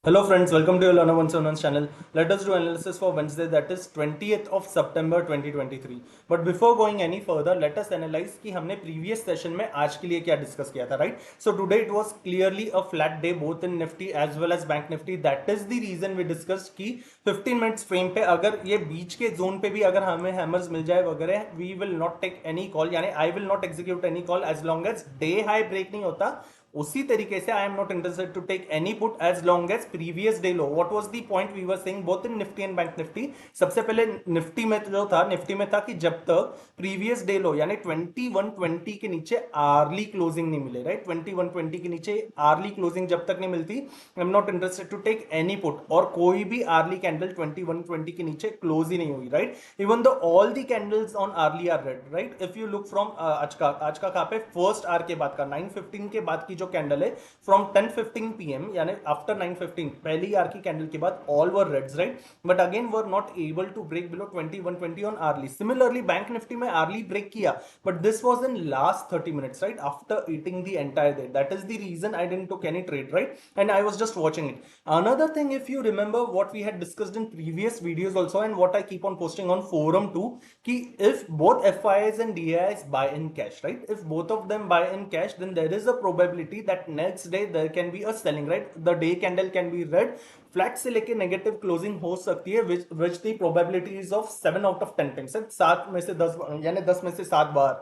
Hello friends, welcome to your Learner 171 channel. Let us do analysis for Wednesday, that is 20th of September 2023. But before going any further, let us analyze कि हमने previous session में आज के लिए क्या discuss किया था, right? So today it was clearly a flat day both in Nifty as well as Bank Nifty. That is the reason we discussed कि 15 minutes frame पे अगर ये बीच के zone पे भी अगर हमें hammers मिल जाए वगैरह, we will not take any call, यानी I will not execute any call as long as day high break नहीं होता. उसी तरीके से I am not interested to take any put as long as previous day low. What was the point we were saying both in Nifty and bank Nifty. सबसे पहले Nifty में जो था, निफ्टी में था कि जब तक प्रीवियस डे लो यानी 2120 के नीचे आर्ली क्लोजिंग नहीं मिले, राइट, 2120 के नीचे आर्ली क्लोजिंग जब तक नहीं मिलती, I am not interested to take any put. और कोई भी आर्ली कैंडल 2120 के नीचे क्लोज ही नहीं हुई, right. Even though all the candles on hourly are red, right. If you look from आज का कहां पे, फर्स्ट आर के बाद का 9:15 के बाद की जो कैंडल है फ्रॉम 10:15 पीएम यानी आफ्टर 9:15 पहली आर की कैंडल के बाद all were reds, right. But again were not able to break below 2120 on hourly. Similarly bank Nifty में आर्ली ब्रेक किया, but this was in last 30 minutes, right, after eating the entire day. That is the reason I didn't took any trade, right, and I was just watching it. Another thing, if you remember what we had discussed in previous videos also and what I keep on posting on forum too, ki if both FIIs and DIIs buy in cash, right, if both of them buy in cash, then there is a probability that next day there can be a selling, right. The day candle can be red, flat से लेके negative closing हो सकती है, which the probability is of 7 out of 10 times, 7 में से 10 यानी 10 में से 7 बार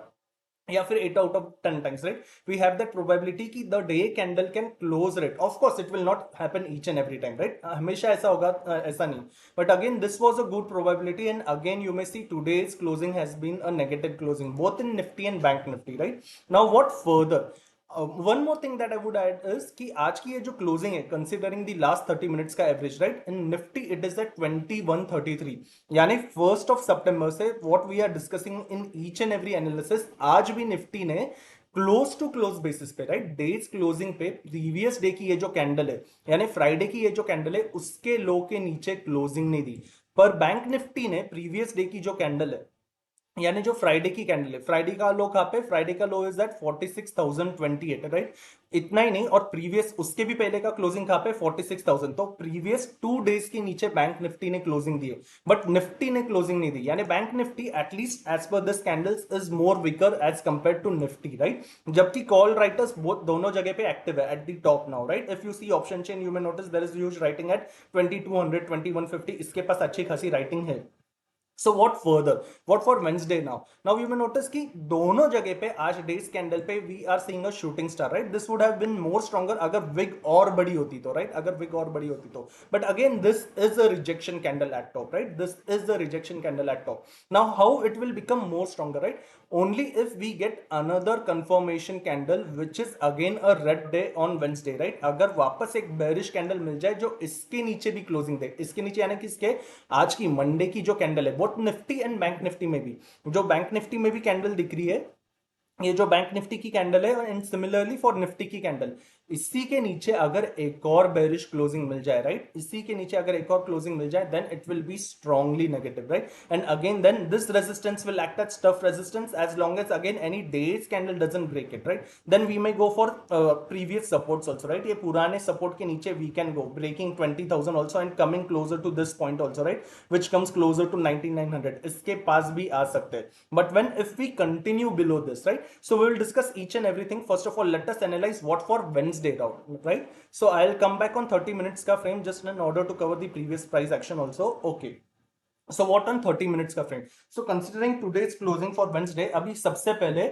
या फिर 8 out of 10 times, right. We have that probability कि the day candle can close red. Of course it will not happen each and every time, right. हमेशा ऐसा होगा, ऐसा नहीं. But again this was a good probability and again you may see today's closing has been a negative closing both in Nifty and Bank Nifty, right. Now what further, one more thing that I would add is कि आज की ये जो closing है considering the last 30 minutes का average, right, in Nifty it is at 2133, यानी 1st of September से what we are discussing in each and every analysis, आज भी निफ्टी ने क्लोज टू क्लोज बेसिस पे, राइट, डेज क्लोजिंग पे previous day की ये जो कैंडल है यानी फ्राइडे की ये जो कैंडल है उसके लो के नीचे क्लोजिंग नहीं दी. पर बैंक निफ्टी ने प्रीवियस डे की जो कैंडल है यानी जो फ्राइडे की कैंडल है, फ्राइडे का लो कहां पे, फ्राइडे का लो इज दैट 46,028, राइट. इतना ही नहीं, और प्रीवियस उसके भी पहले का क्लोजिंग कहां पे, 46,000. तो प्रीवियस 2 डेज के नीचे बैंक निफ्टी ने क्लोजिंग दी है, बट निफ्टी ने क्लोजिंग नहीं दी. यानी bank Nifty at least as per this candles is more weaker as compare to Nifty, right. जबकि कॉल राइटर्स बोथ दोनों जगह पे एक्टिव है at the top now, right. If you see option chain you may notice there is huge writing at 2200 2150, इसके पास अच्छी खासी writing है. So what further? What for Wednesday now? Now you may notice कि दोनों जगह पे आज डेज कैंडल पे we are seeing a shooting star, right? This would have been more stronger अगर विग और बड़ी होती तो, right? अगर विग और बड़ी होती तो. But again this is a rejection candle at top, right? This is the rejection candle at top. Now how it will become more stronger, right? Only if we get another confirmation candle which is again a red day on Wednesday, right? अगर वापस एक bearish candle मिल जाए जो इसके नीचे भी closing दे, इसके नीचे यानी कि इसके आज की मंडे की जो कैंडल है both Nifty and bank Nifty में भी, जो बैंक निफ्टी में भी कैंडल दिख रही है, ये जो बैंक निफ्टी की कैंडल है एंड सिमिलरली फॉर निफ्टी की कैंडल, इसी के नीचे अगर एक और बेरिश क्लोजिंग मिल जाए, राइट, इसी के नीचे अगर एक और क्लोजिंग मिल जाए then it will be strongly negative, right. And again then this resistance will act as tough resistance as long as again any days candle doesn't break it, right. Then we may go for previous supports also, right. ये पुराने support के नीचे we can go breaking 20,000 also and coming closer to this point also, right, which comes closer to 19,900, इसके पास भी आ सकते हैं. But when if we continue below this, right, so we will discuss each and everything. First of all, let us analyze what for Wednesday route, right? So I'll come back on 30 minutes ka frame just in order to cover the previous price action also. Okay. So what on 30 minutes ka frame? So considering today's closing for Wednesday, abhi sabse pehle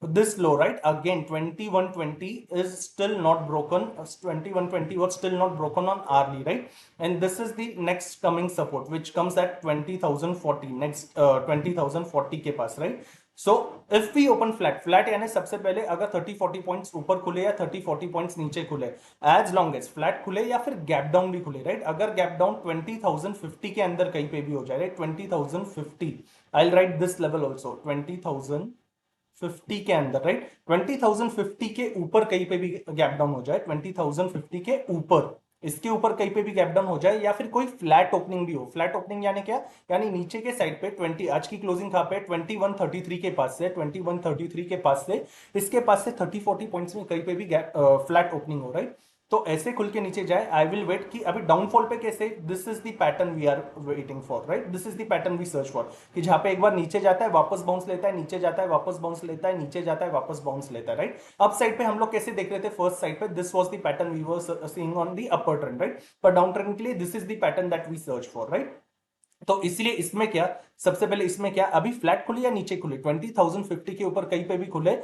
this low, right, again 2120 is still not broken. 2120 was still not broken on hourly, right, and this is the next coming support which comes at 20,040, next 20,040 के पास, right. So if we open flat यानी सबसे पहले अगर 30-40 points ऊपर खुले या 30-40 points नीचे खुले, एज लॉन्ग एज फ्लैट खुले या फिर गैप डाउन भी खुले, राइट. अगर गैप डाउन 20,050 के अंदर कहीं पे भी हो जाए, right, 20,050, I will write this level also 20,050 के अंदर, राइट, 20,050 के ऊपर कहीं पे भी गैप डाउन हो जाए, 20,050 के ऊपर, इसके ऊपर कहीं पे भी गैप डाउन हो जाए या फिर कोई फ्लैट ओपनिंग भी हो. फ्लैट ओपनिंग यानी क्या, यानी नीचे के साइड पे 20, आज की क्लोजिंग कहां पे, 2133 के पास से, 2133 के पास से, इसके पास से 30-40 पॉइंट्स में कहीं पे भी फ्लैट ओपनिंग हो, राइट. तो ऐसे खुल के नीचे जाए, आई विल वेट कि अभी डाउनफॉल पे कैसे, this is the pattern we are waiting for, right, this is the pattern we search for, कि जहां पे एक बार नीचे जाता है वापस बाउंस लेता है, नीचे जाता है वापस बाउंस लेता है, नीचे जाता है वापस बाउंस लेता है, राइट। अप साइड पे हम लोग कैसे देख रहे थे, फर्स्ट साइड पे this was the pattern we were seeing on the upper trend, right, पर डाउन ट्रेंड के लिए this is the pattern that we search for, right. तो इसलिए इसमें क्या, सबसे पहले इसमें क्या, अभी फ्लैट खुले या नीचे खुले, 20,050 के ऊपर कहीं पे भी खुले,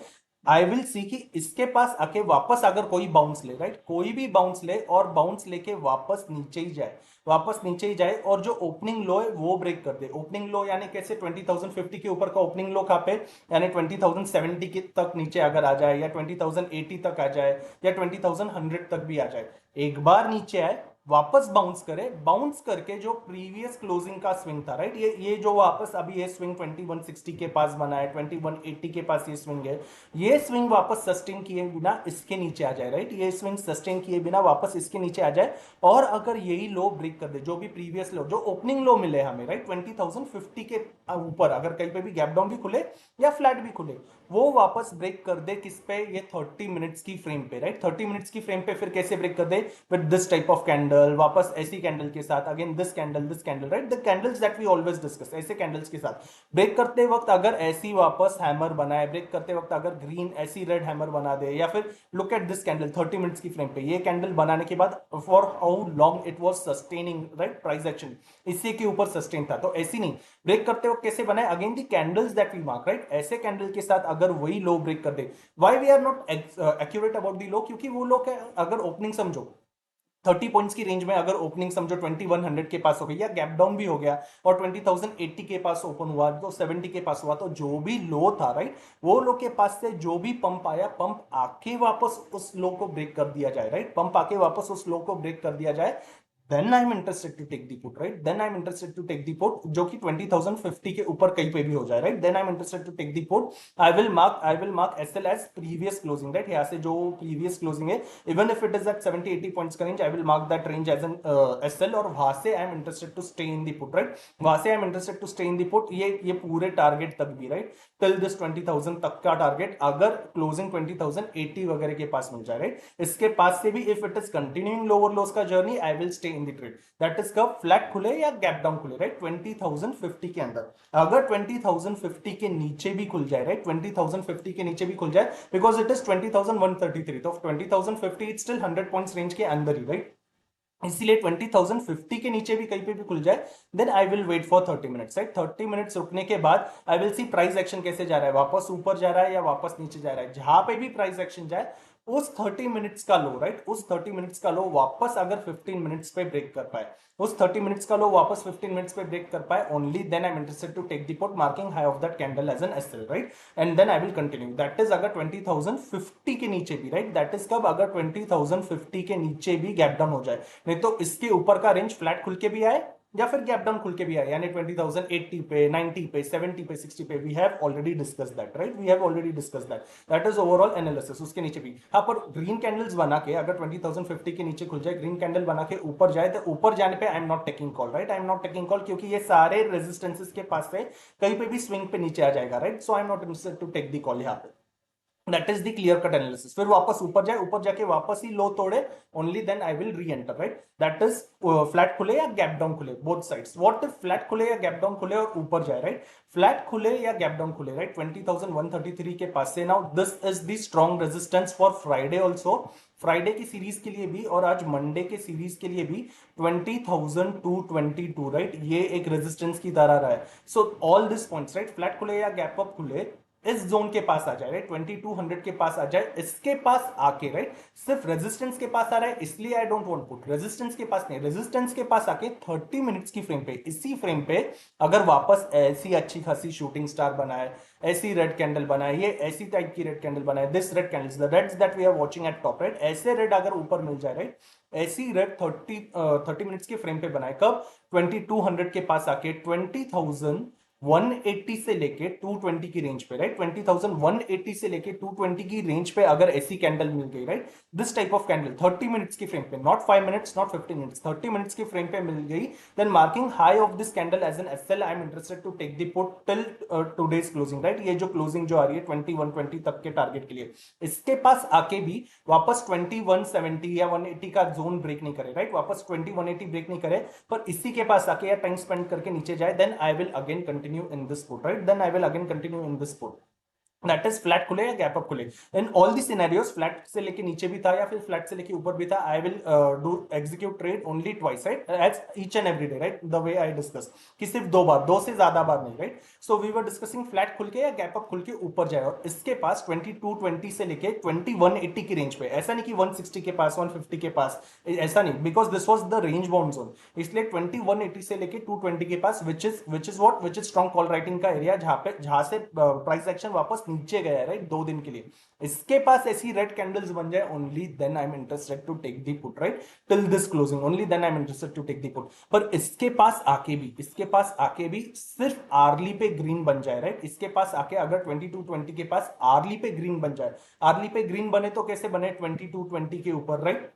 आई विल सी कि इसके पास आके वापस अगर कोई बाउंस ले, राइट, कोई भी बाउंस ले और बाउंस लेके वापस नीचे ही जाए, वापस नीचे ही जाए, और जो ओपनिंग लो है वो ब्रेक कर दे। ओपनिंग लो यानी कैसे, 20,050 के ऊपर का ओपनिंग लो कहाँ पे, यानी 20,070 के तक नीचे अगर आ जाए, या 20,080 तक आ जाए, या 20,100 तक भी आ जाए, एक बार नीचे आए वापस बाउंस करे, बाउंस करके जो प्रीवियस क्लोजिंग का स्विंग था, राइट, ये जो वापस अभी ये स्विंग 2160 के पास बना है, 2180 के पास ये स्विंग है, ये स्विंग वापस सस्टेन किए बिना इसके नीचे आ जाए, राइट, ये स्विंग सस्टेन किए बिना वापस इसके नीचे आ जाए, और अगर यही लो ब्रेक कर दे, जो भी प्रीवियस लो, जो ओपनिंग लो मिले हमें, राइट, 20,050 के ऊपर अगर कहीं पे भी गैप डाउन भी खुले या फ्लैट भी खुले, वो वापस ब्रेक कर दे किस पे, ये 30 मिनट्स की फ्रेम पे, राइट, 30 मिनट्स की फ्रेम पे फिर कैसे ब्रेक कर दे, with this type of candle, वापस ऐसी कैंडल के साथ, again this candle, right, the candles that we always discuss, ऐसे कैंडल्स के साथ ब्रेक करते वक्त अगर ऐसी वापस हैमर बनाए, ब्रेक करते वक्त अगर ग्रीन ऐसी रेड हैमर बना दे, या फिर look at this candle 30 minutes की फ्रेम पे, ये कैंडल बनाने के बाद for how long it was sustaining, right, price action इसी के ऊपर सस्टेन था, तो ऐसी नहीं, ब्रेक करते वक्त कैसे बनाए, again the candles that we mark, right, ऐसे कैंडल के साथ अगर वही लो ब्रेक कर दे, why we are not accurate about the low, क्योंकि वो लोग अगर ओपनिंग समझो 30 पॉइंट्स की रेंज में, अगर ओपनिंग समझो 2100 के पास हो गई या गैप डाउन भी हो गया और 20,080 के पास ओपन हुआ, तो 70 के पास हुआ, तो जो भी लो था, राइट, वो लो के पास से जो भी पंप आया, पंप आके वापस उस लो को ब्रेक कर दिया जाए, राइट, पंप आके वापस उस लो को ब्रेक कर दिया जाए, then I'm interested to take the put, right, then I'm interested to take the put, जो कि 20,050 के ऊपर कहीं पे भी हो जाए, right, then I'm interested to take the put, I will mark SL as previous closing, right, यहाँ से जो previous closing है, even if it is at 70-80 points का range, I will mark that range as an SL, और वहां से I'm interested to stay in the put, right, वहां से I'm interested to stay in the put, ये पूरे target तक भी, right, till this 20,000 तक का टारगेट अगर क्लोजिंग 20,080 वगैरह के पास मिल जाए, राइट, इसके पास से भी if it is continuing lower lows का journey, I will stay in the trade, that is कब फ्लैट खुले या गैप डाउन खुले, राइट, 20,050 के अंदर, अगर 20,050 के नीचे भी खुल जाए, राइट, 20,050 के नीचे भी खुल जाए, बिकॉज इट इज 20,133, तो 20,050 इट स्टिल 100 पॉइंट्स रेंज के अंदर ही, राइट, इसीलिए 20,050 के नीचे भी कहीं पे भी खुल जाए, then I will wait for 30 minutes, right, 30 minutes रुकने के बाद I will see price action कैसे जा रहा है, वापस ऊपर जा रहा है या वापस नीचे जा रहा है, जहां पे भी प्राइस एक्शन जाए उस 30 मिनट्स का लो, राइट, उस 30 मिनट्स का लो वापस अगर 15 मिनट्स पे ब्रेक कर पाए, उस 30 मिनट्स का लो वापस 15 मिनट्स पे ब्रेक कर पाए, only then I am interested to take the put, marking high of that candle as an SL, right, and then I will continue, that is अगर 20,050 के नीचे भी, राइट, दैट इज कब, अगर 20,050 के नीचे भी गैप डाउन हो जाए, नहीं तो इसके ऊपर का रेंज फ्लैट खुल के भी आए या फिर गैप डाउन खुल के भी आए, यानी 20,080 पे, 90 पे, 70 पे, 60 पे, we have already discuss that, right, we have already discuss that, that is overall analysis, उसके नीचे भी, हाँ, पर ग्रीन कैंडल्स बना के अगर 20,050 के नीचे खुल जाए, ग्रीन कैंडल बना के ऊपर जाए, तो ऊपर जाने पे आई am not taking call, right, I am not taking call, क्योंकि ये सारे रेजिस्टेंसेस के पास से कहीं पे भी स्विंग पे नीचे आ जाएगा, right, so I am not interested to take the call यहाँ पे, that is the clear cut analysis, फिर वापस ऊपर जाए, ऊपर जाके वापस ही लो तोड़े, only then I will re enter, right, that is flat खुले या गैप डाउन खुले, both sides, what if flat खुले या गैप डाउन खुले और ऊपर जाए, राइट, फ्लैट खुले या गैप डाउन खुले, राइट, 20,133 के पास से, now this is the strong resistance for Friday also, Friday की सीरीज के लिए भी और आज मंडे के सीरीज के लिए भी 20,222, राइट, ये एक रेजिस्टेंस की तरह रहा है, so all this points, right, flat खुले या गैप अप खुले इस जोन के पास आ जाए, राइट, 2200 के पास आ जाए, इसके पास आके, राइट, सिर्फ रेजिस्टेंस के पास आ रहा है, इसलिए I don't want put, resistance के पास नहीं, रेजिस्टेंस के पास आके 30 मिनट्स की फ्रेम पे, इसी फ्रेम पे अगर वापस ऐसी अच्छी खासी शूटिंग स्टार बनाए, ऐसी रेड कैंडल बनाए, ये ऐसी टाइप की रेड कैंडल बनाए, this red candles, the reds that we are watching at top, right, ऐसे रेड अगर ऊपर मिल जाए, राइट, ऐसी रेड 30 मिनट्स के फ्रेम पे बनाए, कब 2200 के पास आके 20,000 180 से लेके 220 की रेंज पे, राइट, 20,180 से लेके 220 की रेंज पे अगर ऐसी कैंडल मिल गई, right, this type of candle 30 minutes की फ्रेम पे, not 5 minutes, not 15 minutes, 30 minutes की फ्रेम पे मिल गई, then marking high of this candle as an SL, I am interested to take the put till today's closing, right, ये जो closing जो आ रही है 2120 तक के टारगेट के लिए, इसके पास आके भी वापस 2170 या 180 का जोन ब्रेक नहीं करे, राइट, वापस 2180 ब्रेक नहीं करे, पर इसी के पास आके या टाइम स्पेंड करके नीचे जाए, then I will again continue in this put, right, then I will again continue in this put, that is flat खुले या गैप अप खुले, in all the scenarios, flat से लेके नीचे भी था या फिर फ्लैट से लेके ऊपर भी था, I will do execute trade only twice, right, as each and every day, right, the way I discuss, कि सिर्फ दो बार, दो से ज्यादा बार नहीं, right. So we were discussing flat खुल के या गैप अप खुल के ऊपर जाए, और इसके पास 2220 से लेके 2180 की रेंज पे, ऐसा नहीं कि 160 के पास, 150 के पास, ऐसा नहीं, because this was the range bound zone, इसलिए 2180 से लेके 220 के पास, which is what, which is strong call writing का एरिया, जहां से प्राइस एक्शन वापस नीचे गया है, राइट, 2 दिन के लिए, इसके पास ऐसी रेड कैंडल्स बन जाए, only then I am interested to take the put, right, till this closing, only then I am interested to take the put. पर इसके पास आके भी सिर्फ आर्ली पे ग्रीन बन जाए, राइट, इसके पास आके अगर 2220 के पास आर्ली पे ग्रीन बन जाए, आर्ली पे ग्रीन बने तो कैसे बने, 2220 के ऊपर, राइट,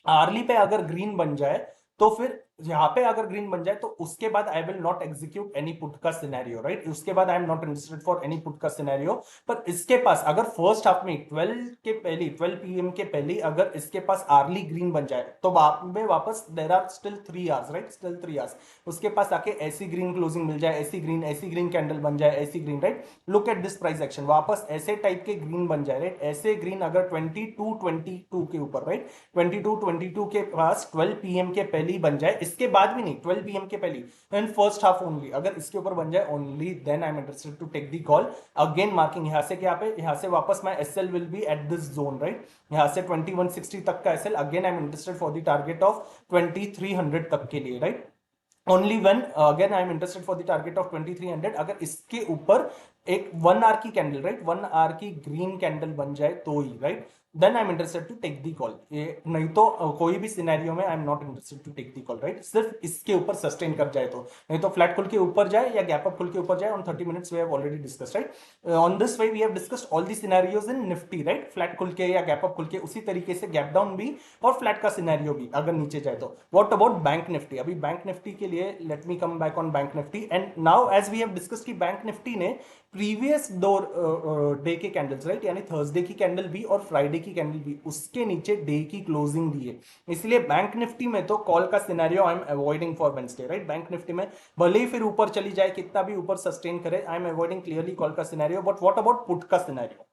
आर्ली पे अगर ग्रीन बन जाए तो फिर यहां पे अगर ग्रीन बन जाए तो उसके बाद I will not execute any put का सिनेरियो, राइट, उसके बाद आई am not interested for any put का सिनेरियो। पर इसके पास अगर फर्स्ट हाफ में 12 पीएम के पहले अगर इसके पास आर्ली ग्रीन बन जाए तो वापस there are still 3 hours, right, still 3 hours, उसके पास आके ऐसी ग्रीन क्लोजिंग मिल जाए, ऐसी ग्रीन कैंडल बन जाए, ऐसी green, right, look at this price action, वापस ऐसे टाइप के ग्रीन बन जाए, राइट, ऐसे ग्रीन अगर 2222 के ऊपर, राइट, 2222 के पास 12 पीएम के पहले बन जाए, इसके बाद भी नहीं, 12 पीएम के पहले इन फर्स्ट हाफ ओनली, अगर इसके ऊपर बन जाए, only then I am interested to take the call, again marking यहां से क्या पे, यहां से वापस my SL will be at this zone, right, यहां से 2160 तक का SL, again I am interested for the target of 2300 तक के लिए, right, only when again I am interested for the target of 2300, अगर इसके ऊपर एक 1 आवर की कैंडल, राइट, 1 आवर की ग्रीन कैंडल बन जाए तो ही, right, then I am interested to take the call, ये नहीं तो कोई भी सिनेरियो में I am not interested to take the call, right, सिर्फ इसके ऊपर सस्टेन कर जाए तो, नहीं तो फ्लैट खुल के ऊपर जाए या गैप अप खुल के ऊपर जाए, on 30 minutes we have already discussed, right, on this way we have discussed all the scenarios in Nifty, right, flat खुल के या गैप अप खुल के, उसी तरीके से गैप डाउन भी और फ्लैट का सिनेरियो भी अगर नीचे जाए तो। व्हाट अबाउट बैंक निफ्टी, अभी बैंक निफ्टी के लिए let me come back on bank Nifty, and now as we have discussed कि बैंक निफ्टी ने प्रीवियस दो डे के कैंडल्स, राइट, यानी थर्सडे की कैंडल भी और फ्राइडे की कैंडल भी, उसके नीचे डे की क्लोजिंग दी है, इसलिए बैंक निफ्टी में तो कॉल का scenario I am avoiding for Wednesday, right, bank Nifty में भले ही फिर ऊपर चली जाए, कितना भी ऊपर सस्टेन करे, I am avoiding clearly call का scenario, but what about put का सिनेरियो,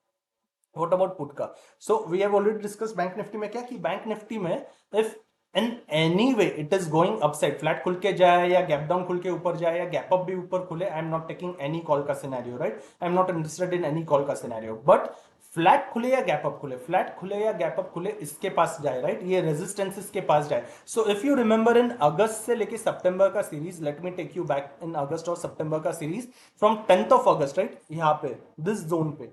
व्हाट अबाउट पुट का, so we have already discuss bank Nifty में क्या, कि बैंक निफ्टी में if in any way it is going upside, flat खुल के जाए या गैप डाउन खुल के ऊपर जाए या गैप अप भी ऊपर खुले, I am not taking any call का scenario, right, I am not interested in any call का सिनेरियो, बट फ्लैट खुले या गैप अप खुले, फ्लैट खुले या गैप अप खुले, इसके पास जाए, राइट, ये रेजिस्टेंसेस के पास जाए। So if you remember in August से लेके सितंबर का series, let me take you back in August और सितंबर का series, from 10th of August, right, यहाँ पे दिस जोन पे,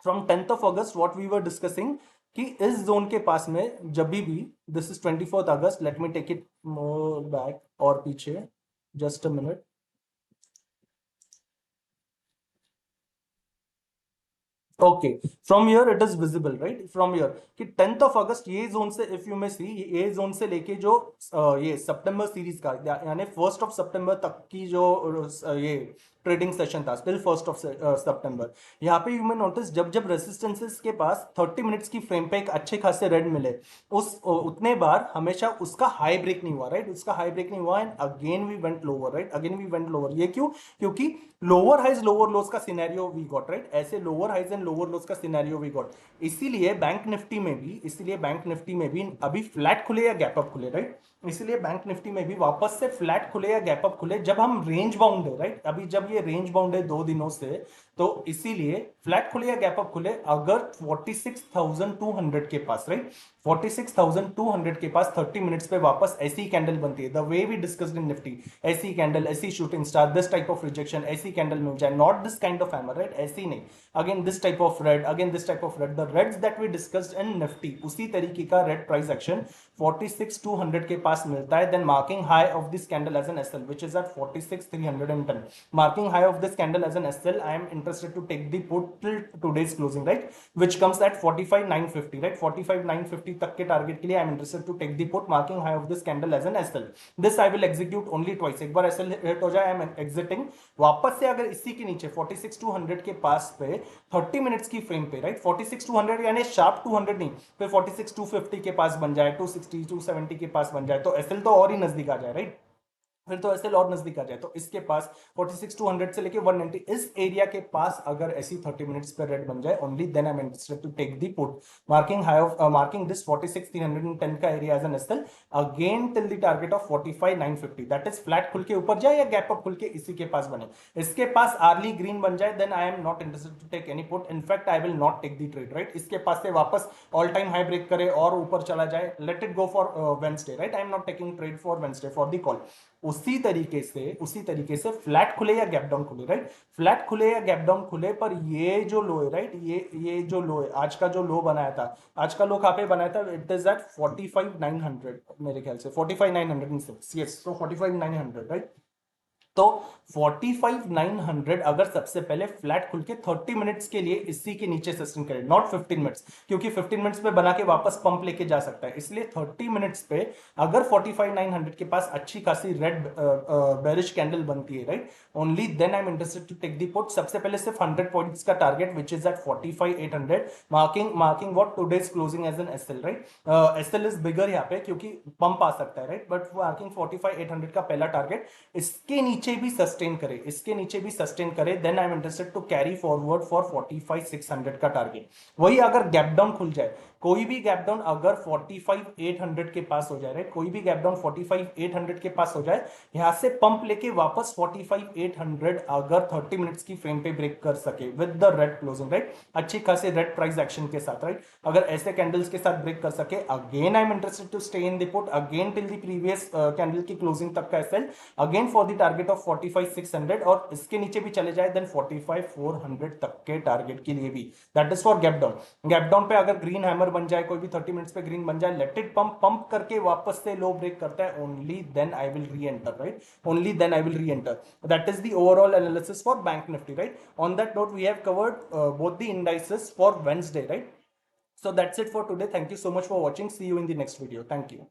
from 10th of August what we were discussing, कि इस जोन के पास में जब भी, this is 24th August, let me take it more back और पीछे, just a minute, okay, from here it is visible, right, from here कि 10th ऑफ अगस्त ये जोन से, इफ यू मे सी, ये जोन से लेके जो ये सितंबर सीरीज का यानी 1st ऑफ सितंबर तक की जो ये ट्रेडिंग सेशन था, स्टिल 1st ऑफ सितंबर, यहाँ पे यू मे नोटिस जब जब रेसिस्टेंसेस के पास 30 मिनट्स की फ्रेम पे एक अच्छे खासे रेड मिले, उस उतने बार हमेशा उसका हाई ब्रेक नहीं हुआ, राइट, उसका हाई ब्रेक नहीं हुआ, and again we went lower, right, again we went lower, ये क्यों, क्योंकि लोअर हाइज लोअर लोस का सिनेरियो वी गॉट, राइट, ऐसे lower highs and lower lows का सिनेरियो वी गॉट, इसीलिए बैंक निफ्टी में भी अभी फ्लैट खुले या गैप अप खुले, राइट, इसलिए बैंक निफ्टी में भी वापस से फ्लैट खुले या गैप अप खुले, जब हम रेंज बाउंड है, राइट, अभी जब ये रेंज बाउंड है 2 दिनों से, तो इसीलिए फ्लैट खुले या गैप अप खुले, अगर 46,200 के पास, राइट, 46,200 के पास 30 मिनट्स पे वापस ऐसी कैंडल बनती है, the way we discussed in Nifty, ऐसी कैंडल, ऐसी shooting star, this type of rejection, ऐसी कैंडल मिल जाए, not this kind of hammer, right, ऐसी नहीं, again this type of red, again this type of red, the reds that we discussed in Nifty, उसी तरीके का रेड प्राइस एक्शन 46,200 के पास मिलता है, then marking high of this candle as an SL which is at 46,310, marking high of this candle as an SL, I am interested to take the put till today's closing, right, which comes at 45,950, right, 45,950 तक के target के लिए I am interested to take the put marking high of this candle as an SL. This I will execute only twice, एक बार SL hit हो जाए I am exiting, वापस से अगर इसी के नीचे 46,200 के पास पे 30 मिनट्स की फ्रेम पे, राइट, 46,200 यानी शार्प 200 नहीं, फिर 46,250 के पास बन जाए, 260 270 के पास बन जाए, तो SL तो और ही नजदीक आ जाए, राइट, फिर तो ऐसे और नजदीक आ जाए, तो इसके पास 46,200 से लेके 190 इस एरिया के पास अगर ऐसी 30 मिनट्स पे रेड बन जाए, only then I am interested to take the put, marking high of marking this 46,310 का area as an SL again till the target of 45,950, that is flat खुल के ऊपर जाए या गैप अप खुल के इसी के पास बने, इसके पास आर्ली ग्रीन बन जाए, then I am not interested to take any put, in fact I will not take the trade, right, इसके पास से वापस ऑल टाइम हाई ब्रेक करे और ऊपर चला जाए, let it go for Wednesday, right, I am not taking trade for Wednesday for the call, उसी तरीके से फ्लैट खुले या गैप डाउन खुले, राइट, फ्लैट खुले या गैप डाउन खुले, पर ये जो लो है, राइट, ये जो लो है, आज का जो लो बनाया था, आज का लो कहां पे बनाया था, इट इज एट 45,900 मेरे ख्याल से 45,906, यस, तो 45,900, राइट, तो 45,900 अगर सबसे पहले फ्लैट खुल के 30 मिनट्स के लिए इसी के नीचे सस्टेन करे, नॉट 15 मिनट्स, क्योंकि 15 मिनट्स पे बना के वापस पंप लेके जा सकता है, इसलिए 30 मिनट्स पे अगर 45,900 के पास अच्छी खासी रेड बेरिश कैंडल बनती है, right, only then I am interested to take the put, सबसे पहले सिर्फ 100 पॉइंट्स का target which is at 45,800, marking what today's closing as an SL, right, SL is bigger यहाँ पे क्योंकि पंप आ सकता है, राइट, बट मार्किंग 45,800 का पहला टारगेट, इसके नीचे भी सस्टेन करे, इसके नीचे भी सस्टेन करे, then I am interested to carry forward for 45,600 का टारगेट, वही अगर गैप डाउन खुल जाए, कोई भी गैप डाउन अगर 45,800 के पास हो जाए, राइट, कोई भी गैप डाउन 45,800 के पास हो जाए, यहां से पंप लेके वापस 45,800 अगर 30 मिनट्स की फ्रेम पे ब्रेक कर सके with the red closing, right, अच्छी खासी रेड प्राइस एक्शन के साथ, राइट, अगर ऐसे कैंडल्स के साथ ब्रेक कर सके, again I am interested to stay in the put, again till the previous candle की क्लोजिंग तक का SL, again for the target of 45,600, और इसके नीचे भी चले जाए देन 45,400 तक के टारगेट के लिए भी, that is for gap down, gap down पे अगर ग्रीन हैमर बन जाए, कोई भी 30 मिनट्स पे ग्रीन बन जाए, लेट इट पंप करके वापस से लो ब्रेक करता है, only then I will re enter, right, only then I will re enter, that is the overall analysis for bank Nifty, right, on that note we have covered both the indices for Wednesday, right, so that's it for today, thank you so much for watching, see you in the next video, thank you.